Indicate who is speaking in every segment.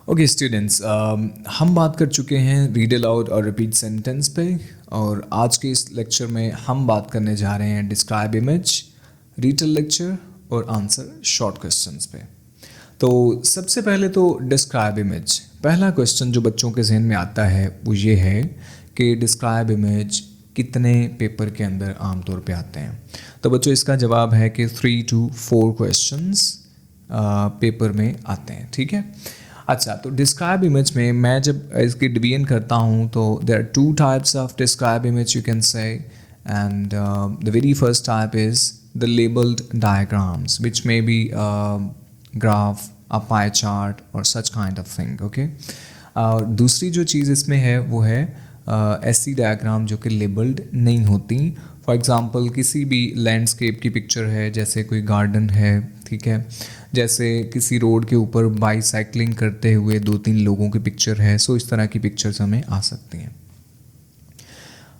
Speaker 1: Okay students, हम बात कर चुके हैं रीड अलाउड और रिपीट सेंटेंस पे। और आज के इस लेक्चर में हम बात करने जा रहे हैं डिस्क्राइब इमेज, रीटेल लेक्चर और आंसर शॉर्ट क्वेश्चंस पे। तो सबसे पहले तो डिस्क्राइब इमेज, पहला क्वेश्चन जो बच्चों के जहन में आता है वो ये है कि डिस्क्राइब इमेज कितने पेपर के अंदर आमतौर पे आते हैं। तो बच्चों इसका जवाब है कि 3 to 4 क्वेश्चंस पेपर में आते हैं। ठीक है, अच्छा, तो डिस्क्राइब इमेज में मैं जब इसकी डिवीजन करता हूँ तो there are 2 types of describe image you can say, and the very first type is the labelled diagrams which may be graph, a pie chart और such kind of thing. Okay, और दूसरी जो चीज़ इसमें है वो है ऐसी डायग्राम जो कि लेबल्ड नहीं होती। फॉर एग्ज़ाम्पल किसी भी लैंडस्केप की पिक्चर है, जैसे कोई गार्डन है, ठीक है, जैसे किसी रोड के ऊपर बाईसाइकिलिंग करते हुए 2-3 लोगों की पिक्चर है। सो इस तरह की पिक्चर्स हमें आ सकती हैं।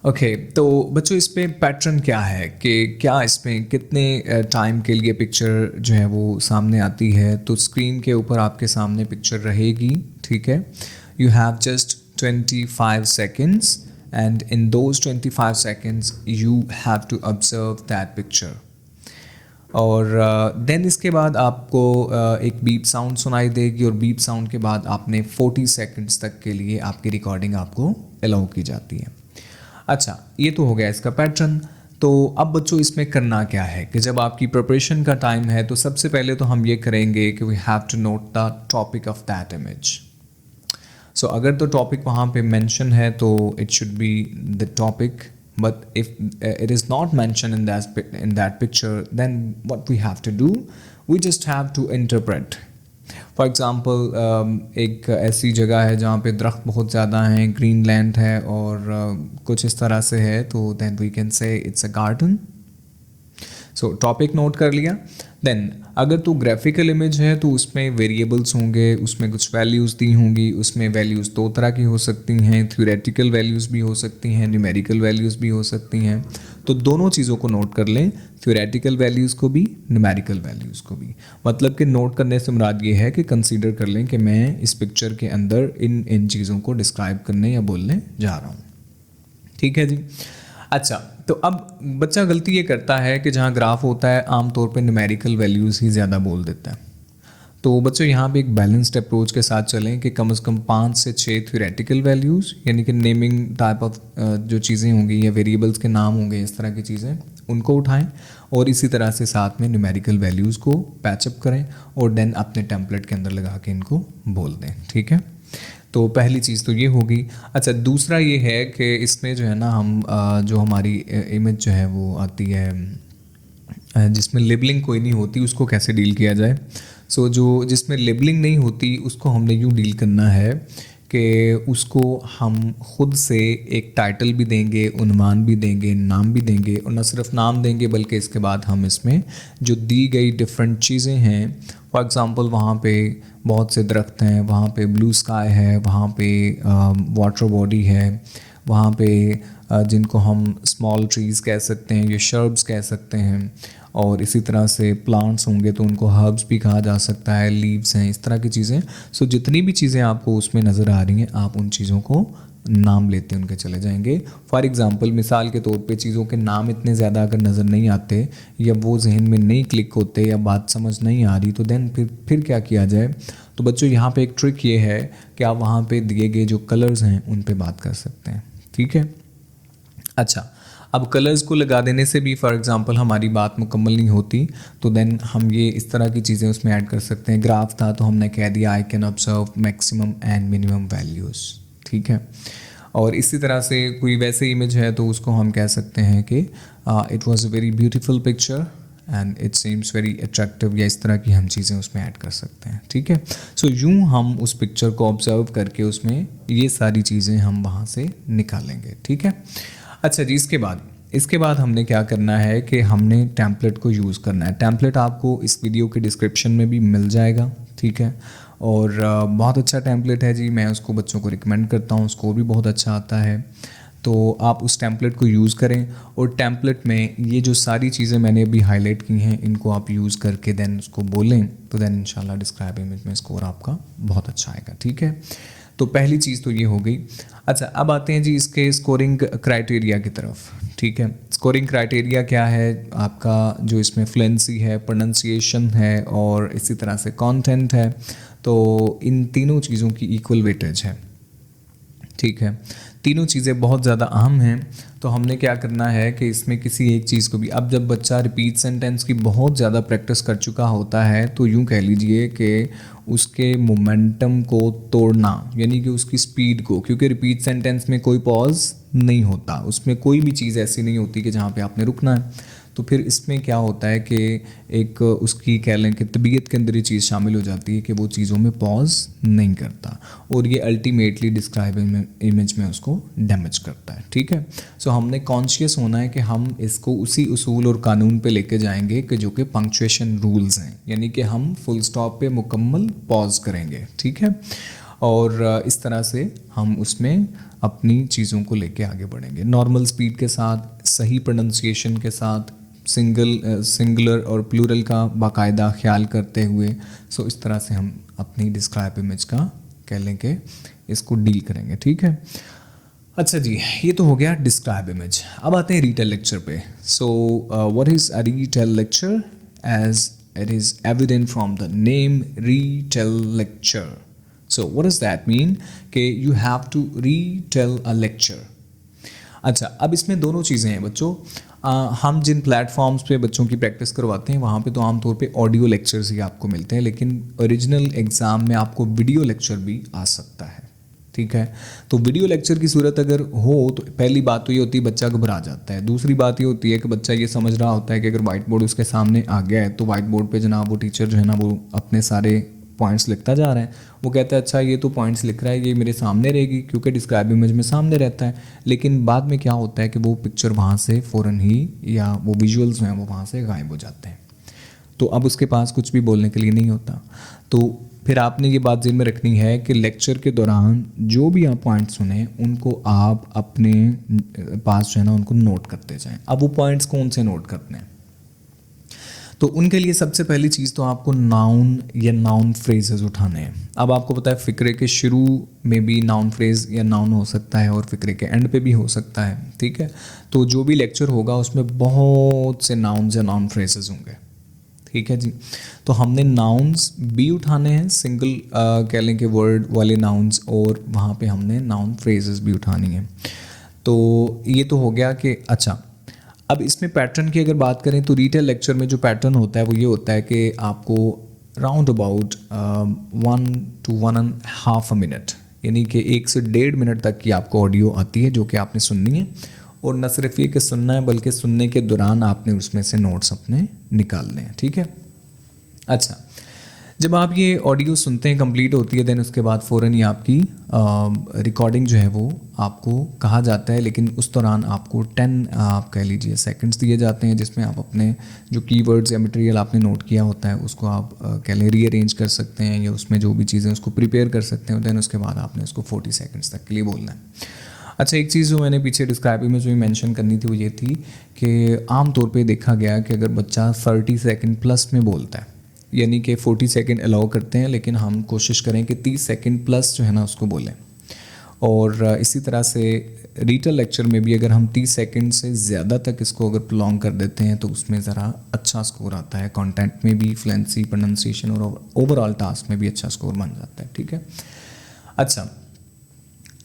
Speaker 1: ओके, तो बच्चों इस पे पैटर्न क्या है कि क्या इसमें कितने टाइम के लिए पिक्चर जो है वो सामने आती है। तो स्क्रीन के ऊपर आपके सामने पिक्चर रहेगी, ठीक है। You have just 25 seconds and in those 25 seconds you have to observe that picture। और देन इसके बाद आपको एक बीप साउंड सुनाई देगी और बीप साउंड के बाद आपने 40 सेकंड्स तक के लिए आपकी रिकॉर्डिंग आपको अलाउ की जाती है। अच्छा, ये तो हो गया इसका पैटर्न। तो अब बच्चों इसमें करना क्या है कि जब आपकी प्रिपरेशन का टाइम है तो सबसे पहले तो हम ये करेंगे कि we have to note the topic of that image. So अगर तो टॉपिक वहाँ पे मेंशन है तो it should be the topic, but if it is not mentioned in that picture, then what we have to do, we just have to interpret। for example, एक ऐसी जगह है जहाँ पे दरख्त बहुत ज़्यादा हैं, ग्रीन लैंड है और कुछ इस तरह से है, तो then we can say it's a garden। So topic note कर लिया। देन अगर तो ग्राफिकल इमेज है तो उसमें वेरिएबल्स होंगे, उसमें कुछ वैल्यूज़ दी होंगी। उसमें वैल्यूज़ 2 तरह की हो सकती हैं, थ्योरेटिकल वैल्यूज़ भी हो सकती हैं, न्यूमेरिकल वैल्यूज़ भी हो सकती हैं। तो दोनों चीज़ों को नोट कर लें, थ्योरेटिकल वैल्यूज़ को भी, न्यूमेरिकल वैल्यूज़ को भी। मतलब कि नोट करने से मुराद ये है कि कंसीडर कर लें कि मैं इस पिक्चर के अंदर इन चीज़ों को डिस्क्राइब करने या बोलने जा रहा हूँ। ठीक है जी। अच्छा, तो अब बच्चा गलती ये करता है कि जहाँ ग्राफ होता है आमतौर पे न्यूमेरिकल वैल्यूज़ ही ज़्यादा बोल देता है। तो बच्चों यहाँ पे एक बैलेंस्ड अप्रोच के साथ चलें कि कम से कम 5 से 6 थ्योरेटिकल वैल्यूज़, यानी कि नेमिंग टाइप ऑफ जो चीज़ें होंगी या वेरिएबल्स के नाम होंगे, इस तरह की चीज़ें उनको उठाएं और इसी तरह से साथ में न्यूमेरिकल वैल्यूज़ को पैचअप करें और देन अपने टेम्पलेट के अंदर लगा के इनको बोल दें। ठीक है, तो पहली चीज़ तो ये होगी। अच्छा, दूसरा ये है कि इसमें जो है ना हम जो हमारी इमेज जो है वो आती है जिसमें लेबलिंग कोई नहीं होती, उसको कैसे डील किया जाए। सो जो जिसमें लेबलिंग नहीं होती उसको हमने यूँ डील करना है कि उसको हम ख़ुद से एक टाइटल भी देंगे, उन्वान भी देंगे, नाम भी देंगे, और न सिर्फ नाम देंगे बल्कि इसके बाद हम इसमें जो दी गई डिफरेंट चीज़ें हैं, फॉर एग्ज़ाम्पल वहाँ पे बहुत से दरख्त हैं, वहाँ पे ब्लू स्काई है, वहाँ पे वाटर बॉडी है, वहाँ पे जिनको हम स्मॉल ट्रीज़ कह सकते हैं या शर्ब्स कह सकते हैं, और इसी तरह से प्लांट्स होंगे तो उनको हर्ब्स भी कहा जा सकता है, लीव्स हैं, इस तरह की चीज़ें। सो जितनी भी चीज़ें आपको उसमें नज़र आ रही हैं आप उन चीज़ों को नाम लेते उनके चले जाएंगे। फॉर एग्ज़ाम्पल मिसाल के तौर पे चीज़ों के नाम इतने ज़्यादा अगर नज़र नहीं आते या वो जहन में नहीं क्लिक होते या बात समझ नहीं आ रही तो देन फिर क्या किया जाए। तो बच्चों यहाँ पे एक ट्रिक ये है कि आप वहाँ पे दिए गए जो कलर्स हैं उन पे बात कर सकते हैं। ठीक है, अच्छा, अब कलर्स को लगा देने से भी फॉर एग्ज़ाम्पल हमारी बात मुकम्मल नहीं होती, तो देन हम ये इस तरह की चीज़ें उसमें ऐड कर सकते हैं। ग्राफ था तो हमने कह दिया I can observe maximum and minimum values. ठीक है, और इसी तरह से कोई वैसे इमेज है तो उसको हम कह सकते हैं कि it was a very beautiful picture and it seems very attractive, या इस तरह की हम चीज़ें उसमें ऐड कर सकते हैं। ठीक है, सो यूँ हम उस पिक्चर को ऑब्जर्व करके उसमें ये सारी चीज़ें हम वहाँ से निकालेंगे। ठीक है, अच्छा जी, इसके बाद हमने क्या करना है कि हमने टेम्पलेट को यूज़ करना है। टेम्पलेट आपको इस वीडियो के डिस्क्रिप्शन में भी मिल जाएगा। ठीक है, और बहुत अच्छा टेम्पलेट है जी, मैं उसको बच्चों को रिकमेंड करता हूँ, स्कोर भी बहुत अच्छा आता है। तो आप उस टेम्पलेट को यूज़ करें और टेम्पलेट में ये जो सारी चीज़ें मैंने अभी हाईलाइट की हैं इनको आप यूज़ करके देन उसको बोलें तो देन इंशाल्लाह डिस्क्राइब इमेज में स्कोर आपका बहुत अच्छा आएगा। ठीक है, तो पहली चीज़ तो ये हो गई। अच्छा, अब आते हैं जी इसके स्कोरिंग क्राइटेरिया की तरफ। ठीक है, स्कोरिंग क्राइटेरिया क्या है आपका, जो इसमें फ्लुएंसी है, प्रोनंसिएशन है और इसी तरह से कंटेंट है, तो इन तीनों चीज़ों की इक्वल वेटेज है। ठीक है, तीनों चीज़ें बहुत ज़्यादा अहम हैं। तो हमने क्या करना है कि इसमें किसी एक चीज़ को भी, अब जब बच्चा रिपीट सेंटेंस की बहुत ज़्यादा प्रैक्टिस कर चुका होता है तो यूँ कह लीजिए कि उसके मोमेंटम को तोड़ना, यानी कि उसकी स्पीड को, क्योंकि रिपीट सेंटेंस में कोई पॉज नहीं होता, उसमें कोई भी चीज़ ऐसी नहीं होती कि जहाँ पे आपने रुकना है। तो फिर इसमें क्या होता है कि एक उसकी कह लें कि तबीयत के अंदर ये चीज़ शामिल हो जाती है कि वो चीज़ों में पॉज नहीं करता और ये अल्टीमेटली डिस्क्राइब इमेज में उसको डैमेज करता है। ठीक है, सो हमने कॉन्शियस होना है कि हम इसको उसी उसूल और कानून पे लेके जाएंगे कि जो कि पंक्चुएशन रूल्स हैं, यानी कि हम फुल स्टॉप पे मुकम्मल पॉज करेंगे। ठीक है, और इस तरह से हम उसमें अपनी चीज़ों को लेके आगे बढ़ेंगे नॉर्मल स्पीड के साथ, सही प्रोनंसिएशन के साथ, सिंगुलर और प्लूरल का बाकायदा ख्याल करते हुए। सो इस तरह से हम अपनी डिस्क्राइब इमेज का कह लें कि इसको डील करेंगे। ठीक है, अच्छा जी, ये तो हो गया डिस्क्राइब इमेज। अब आते हैं रीटेल लेक्चर पे। So what is a retail lecture? As it is evident from the name retail lecture. So what does that mean कि you have to retail a lecture. अच्छा, अब इसमें दोनों चीज़ें हैं बच्चों। हम जिन प्लेटफॉर्म्स पे बच्चों की प्रैक्टिस करवाते हैं वहाँ पे तो आमतौर पे ऑडियो लेक्चर्स ही आपको मिलते हैं, लेकिन ओरिजिनल एग्ज़ाम में आपको वीडियो लेक्चर भी आ सकता है। ठीक है, तो वीडियो लेक्चर की सूरत अगर हो तो पहली बात तो ये होती है बच्चा घबरा जाता है। दूसरी बात ये होती है कि बच्चा ये समझ रहा होता है कि अगर वाइट बोर्ड उसके सामने आ गया है तो वाइट बोर्ड पे जनाब वो टीचर जो है ना वो अपने सारे पॉइंट्स लिखता जा रहा है। वो कहता है अच्छा ये तो पॉइंट्स लिख रहा है, ये मेरे सामने रहेगी क्योंकि डिस्क्राइब इमेज में सामने रहता है। लेकिन बाद में क्या होता है कि वो पिक्चर वहाँ से फ़ौरन ही, या वो विजुअल्स हैं वो वहाँ से गायब हो जाते हैं, तो अब उसके पास कुछ भी बोलने के लिए नहीं होता। तो फिर आपने ये बात ज़हन में रखनी है कि लेक्चर के दौरान जो भी आप पॉइंट सुने उनको आप अपने पास जो है ना उनको नोट करते जाएं। अब वो पॉइंट्स कौन से नोट करने हैं, तो उनके लिए सबसे पहली चीज़ तो आपको नाउन या नाउन फ्रेजेस उठाने हैं। अब आपको पता है फ़िक्रे के शुरू में भी नाउन फ्रेज़ या नाउन हो सकता है और फ़िक्रे के एंड पे भी हो सकता है। ठीक है, तो जो भी लेक्चर होगा उसमें बहुत से नाउन्स या नाउन फ्रेजेस होंगे। ठीक है जी, तो हमने नाउन्स भी उठाने हैं, सिंगल कह लें कि वर्ड वाले नाउन्स, और वहाँ पे हमने नाउन फ्रेजेस भी उठानी है। तो ये तो हो गया कि अच्छा, अब इसमें पैटर्न की अगर बात करें तो रीटेल लेक्चर में जो पैटर्न होता है वो ये होता है कि आपको राउंड अबाउट 1 to 1.5 मिनट, यानी कि 1 से 1.5 मिनट तक की आपको ऑडियो आती है जो कि आपने सुननी है, और न सिर्फ ये कि सुनना है बल्कि सुनने के दौरान आपने उसमें से नोट्स अपने निकालने हैं। ठीक है, अच्छा, जब आप ये ऑडियो सुनते हैं कंप्लीट होती है देन उसके बाद फ़ौरन ही आपकी रिकॉर्डिंग जो है वो आपको कहा जाता है, लेकिन उस दौरान आपको 10 आप कह लीजिए सेकंड्स दिए जाते हैं जिसमें आप अपने जो कीवर्ड्स या मटेरियल आपने नोट किया होता है उसको आप कह लें रीअरेंज कर सकते हैं या उसमें जो भी चीज़ें उसको प्रिपेयर कर सकते हैं, देन उसके बाद आपने उसको 40 सेकेंड्स तक के लिए बोलना है। अच्छा, एक चीज़ जो मैंने पीछे डिस्क्राइब में जो मेंशन करनी थी वो ये थी कि आम तौर पे देखा गया कि अगर बच्चा 30 सेकंड प्लस में बोलता है, यानी कि 40 सेकंड अलाउ करते हैं, लेकिन हम कोशिश करें कि 30 सेकंड प्लस जो है ना उसको बोलें। और इसी तरह से रीटेल लेक्चर में भी अगर हम 30 सेकंड से ज़्यादा तक इसको अगर प्रोलॉन्ग कर देते हैं तो उसमें ज़रा अच्छा स्कोर आता है, कंटेंट में भी, फ्लुएंसी, प्रोनंसिएशन और ओवरऑल टास्क में भी अच्छा स्कोर बन जाता है। ठीक है, अच्छा,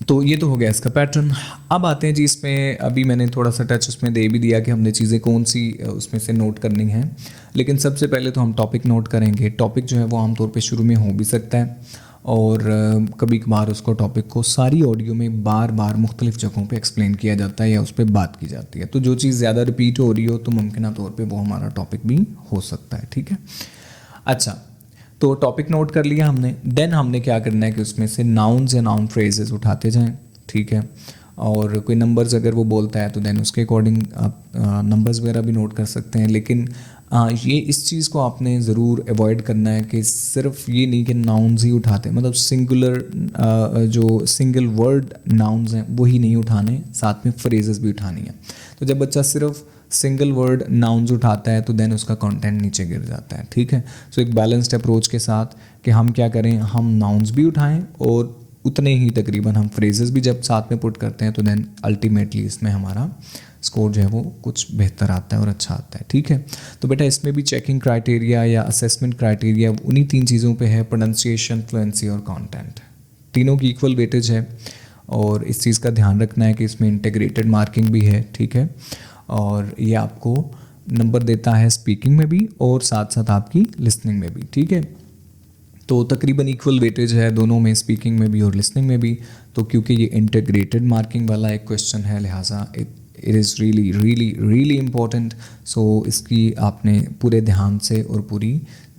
Speaker 1: तो ये तो हो गया इसका पैटर्न। अब आते हैं जी इसमें, अभी मैंने थोड़ा सा टच उसमें दे भी दिया कि हमने चीज़ें कौन सी उसमें से नोट करनी है, लेकिन सबसे पहले तो हम टॉपिक नोट करेंगे। टॉपिक जो है वो आमतौर पे शुरू में हो भी सकता है और कभी कभार उसको टॉपिक को सारी ऑडियो में बार बार मुख्तलिफ जगहों पे एक्सप्लेन किया जाता है या उस पर बात की जाती है। तो जो चीज़ ज़्यादा रिपीट हो रही हो तो मुमकिन तौर पर वो हमारा टॉपिक भी हो सकता है। ठीक है, अच्छा, तो टॉपिक नोट कर लिया हमने, देन हमने क्या करना है कि उसमें से नाउन्स या नाउन फ्रेजेस उठाते जाएं। ठीक है, और कोई नंबर्स अगर वो बोलता है तो देन उसके अकॉर्डिंग आप नंबर्स वगैरह भी नोट कर सकते हैं, लेकिन ये इस चीज़ को आपने ज़रूर अवॉइड करना है कि सिर्फ ये नहीं कि नाउन्स ही उठाते, मतलब सिंगुलर जो सिंगल वर्ड नाउन्स हैं वही नहीं उठाने, साथ में फ्रेजेस भी उठानी है। तो जब बच्चा सिर्फ सिंगल वर्ड नाउन्स उठाता है तो देन उसका कंटेंट नीचे गिर जाता है, ठीक है। सो एक बैलेंस्ड अप्रोच के साथ कि हम क्या करें, हम नाउन्स भी उठाएं और उतने ही तकरीबन हम फ्रेजेस भी जब साथ में पुट करते हैं तो देन अल्टीमेटली इसमें हमारा स्कोर जो है वो कुछ बेहतर आता है और अच्छा आता है, ठीक है। तो बेटा इसमें भी चेकिंग क्राइटेरिया या असेसमेंट क्राइटेरिया उन्हीं 3 चीज़ों पे है, प्रोनाउंसिएशन, फ्लुएंसी और कंटेंट। तीनों की इक्वल वेटेज है और इस चीज़ का ध्यान रखना है कि इसमें इंटीग्रेटेड मार्किंग भी है, ठीक है। और ये आपको नंबर देता है स्पीकिंग में भी और साथ साथ आपकी लिसनिंग में भी, ठीक है। तो तकरीबन इक्वल वेटेज है दोनों में, स्पीकिंग में भी और लिसनिंग में भी। तो क्योंकि ये इंटीग्रेटेड मार्किंग वाला एक क्वेश्चन है, लिहाजा it is really really really important. So इसकी आपने पूरे ध्यान से और पूरी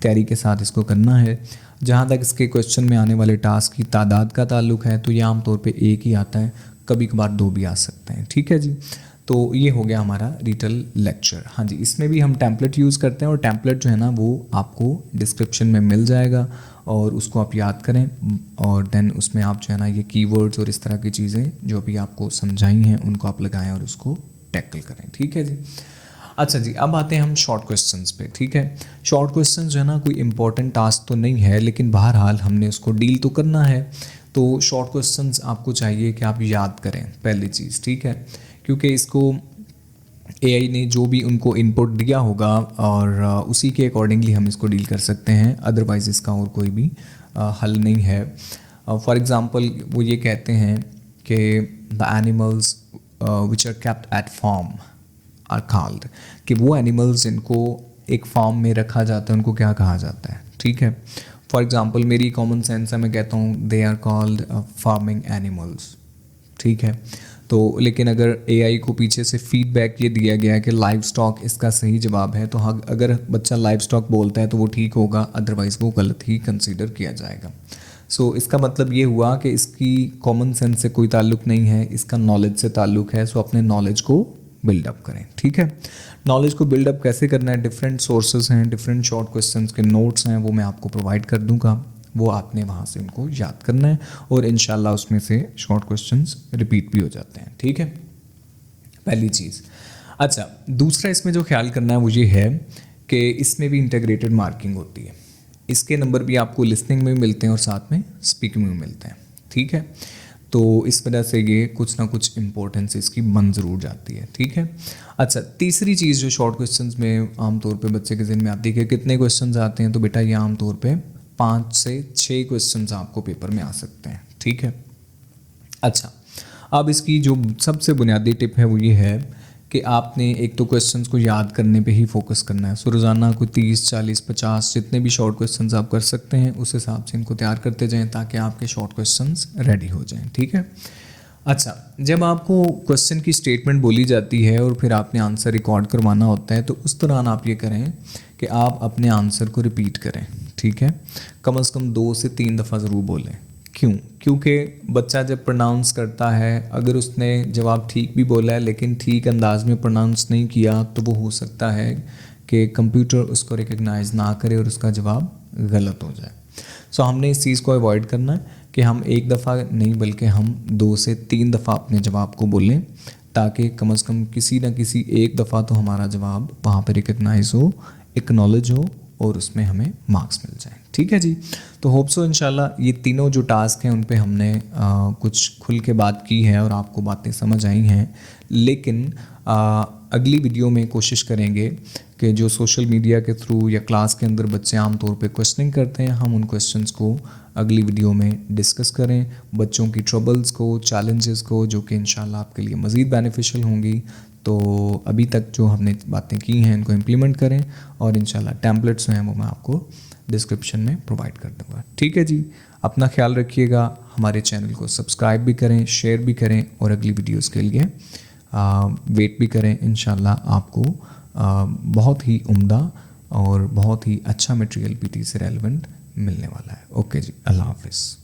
Speaker 1: तैयारी के साथ इसको करना है। जहाँ तक इसके क्वेश्चन में आने वाले टास्क की तादाद का ताल्लुक है तो ये आमतौर पे 1 ही आता है, कभी कभार 2 भी आ सकते हैं, ठीक है जी। तो ये हो गया हमारा रिटल लेक्चर। हाँ जी, इसमें भी हम टेम्पलेट यूज़ करते हैं और टेम्पलेट जो है ना वो आपको डिस्क्रिप्शन में मिल जाएगा और उसको आप याद करें और देन उसमें आप जो है ना ये कीवर्ड्स और इस तरह की चीज़ें जो भी आपको समझाई हैं उनको आप लगाएं और उसको टैकल करें, ठीक है जी। अच्छा जी, अब आते हैं हम शॉर्ट क्वेश्चंस पे, ठीक है। शॉर्ट क्वेश्चंस जो है ना कोई इंपॉर्टेंट टास्क तो नहीं है, लेकिन बहरहाल हमने उसको डील तो करना है। तो शॉर्ट क्वेश्चंस आपको चाहिए कि आप याद करें पहली चीज़, ठीक है, क्योंकि इसको एआई ने जो भी उनको इनपुट दिया होगा और उसी के अकॉर्डिंगली हम इसको डील कर सकते हैं, अदरवाइज़ इसका और कोई भी हल नहीं है। फॉर एग्ज़ाम्पल वो ये कहते हैं कि the animals which are kept at farm are called, कि वो एनिमल्स जिनको एक फार्म में रखा जाता है उनको क्या कहा जाता है, ठीक है। फॉर एग्ज़ाम्पल मेरी कॉमन सेंस है, मैं कहता हूँ they are called farming animals, ठीक है। तो लेकिन अगर एआई को पीछे से फीडबैक ये दिया गया है कि लाइव स्टॉक इसका सही जवाब है, तो अगर बच्चा लाइव स्टॉक बोलता है तो वो ठीक होगा, अदरवाइज़ वो गलत ही कंसीडर किया जाएगा। सो इसका मतलब ये हुआ कि इसकी कॉमन सेंस से कोई ताल्लुक़ नहीं है, इसका नॉलेज से ताल्लुक़ है। सो अपने नॉलेज को बिल्डअप करें, ठीक है। नॉलेज को बिल्डअप कैसे करना है, डिफरेंट सोर्सेज हैं, डिफरेंट शॉर्ट क्वेश्चंस के नोट्स हैं, वो मैं आपको प्रोवाइड कर दूंगा, वो आपने वहाँ से उनको याद करना है और इंशाल्लाह उसमें से शॉर्ट क्वेश्चंस रिपीट भी हो जाते हैं, ठीक है, पहली चीज़। अच्छा, दूसरा इसमें जो ख्याल करना है वो ये है कि इसमें भी इंटीग्रेटेड मार्किंग होती है। इसके नंबर भी आपको लिसनिंग में मिलते हैं और साथ में स्पीकिंग में मिलते हैं, ठीक है। तो इस वजह से ये कुछ ना कुछ इम्पोर्टेंस इसकी बन ज़रूर जाती है, ठीक है। अच्छा, तीसरी चीज़ जो शॉर्ट क्वेश्चंस में आमतौर पे बच्चे के ज़हन में आती है कि कितने क्वेश्चंस आते हैं, तो बेटा ये आमतौर पे 5 से 6 क्वेश्चंस आपको पेपर में आ सकते हैं, ठीक है। अच्छा, अब इसकी जो सबसे बुनियादी टिप है वो ये है कि आपने एक तो क्वेश्चंस को याद करने पे ही फोकस करना है। सो रोज़ाना कोई 30, 40, 50 जितने भी शॉर्ट क्वेश्चंस आप कर सकते हैं उस हिसाब से इनको तैयार करते जाएं ताकि आपके शॉर्ट क्वेश्चंस रेडी हो जाएं, ठीक है। अच्छा, जब आपको क्वेश्चन की स्टेटमेंट बोली जाती है और फिर आपने आंसर रिकॉर्ड करवाना होता है तो उस दौरान आप ये करें कि आप अपने आंसर को रिपीट करें, ठीक है। कम से कम 2 से 3 दफ़ा ज़रूर बोलें। क्यों? क्योंकि बच्चा जब प्रोनाउंस करता है, अगर उसने जवाब ठीक भी बोला है लेकिन ठीक अंदाज में प्रोनाउंस नहीं किया तो वो हो सकता है कि कंप्यूटर उसको रिकग्नाइज़ ना करे और उसका जवाब गलत हो जाए। सो हमने इस चीज़ को अवॉइड करना है कि हम एक दफ़ा नहीं बल्कि हम 2 से 3 दफ़ा अपने जवाब को बोलें ताकि कम से कम किसी न किसी एक दफ़ा तो हमारा जवाब वहाँ पर रिकग्नाइज़ हो, एक्नॉलेज हो और उसमें हमें मार्क्स मिल जाएं, ठीक है जी। तो होप सो इंशाल्लाह ये तीनों जो टास्क हैं उन पे हमने कुछ खुल के बात की है और आपको बातें समझ आई हैं। लेकिन अगली वीडियो में कोशिश करेंगे कि जो सोशल मीडिया के थ्रू या क्लास के अंदर बच्चे आम तौर पे क्वेश्चनिंग करते हैं, हम उन क्वेश्चंस को अगली वीडियो में डिस्कस करें, बच्चों की ट्रबल्स को, चैलेंजेस को, जो कि इंशाल्लाह आपके लिए मज़ीद बेनिफिशियल होंगी। तो अभी तक जो हमने बातें की हैं इनको इम्प्लीमेंट करें और इंशाल्लाह टेम्पलेट्स हैं वो मैं आपको डिस्क्रिप्शन में प्रोवाइड कर दूँगा, ठीक है जी। अपना ख्याल रखिएगा, हमारे चैनल को सब्सक्राइब भी करें, शेयर भी करें और अगली वीडियोस के लिए वेट भी करें। इंशाल्लाह आपको बहुत ही उम्दा और बहुत ही अच्छा मटेरियल पीटी से रेलेवेंट मिलने वाला है। ओके जी, अल्लाह हाफिज़।